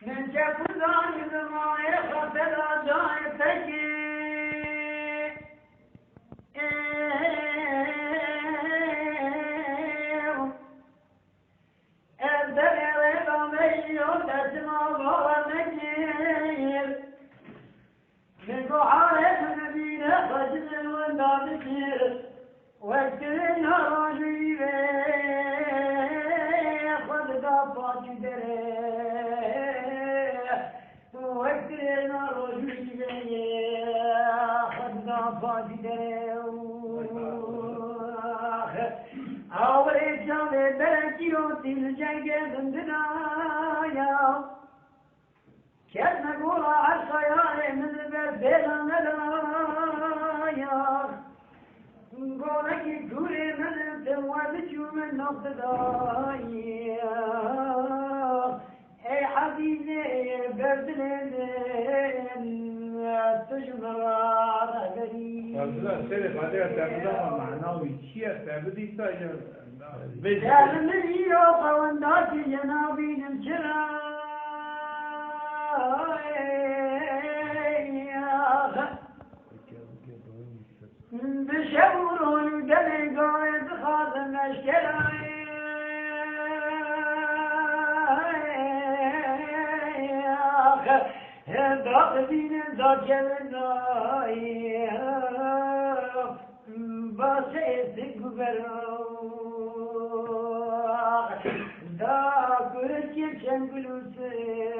من كفزان زماي خطر جايتك كيف نقول عالخيال من البردين ملايا نقولك يقولي من التوالج ومن نقضايا اي حبيبي بردلين تجمر رهبري فضلا سيري بعدها تبدأ معناوي كيف تبدي تاجر من يوقع ونداك جنابي نمشرا بشورون دمي قايد خاضم اشكراي ضاقدين ضاجلناي باسيتك برو دا كرتي شنقلوسي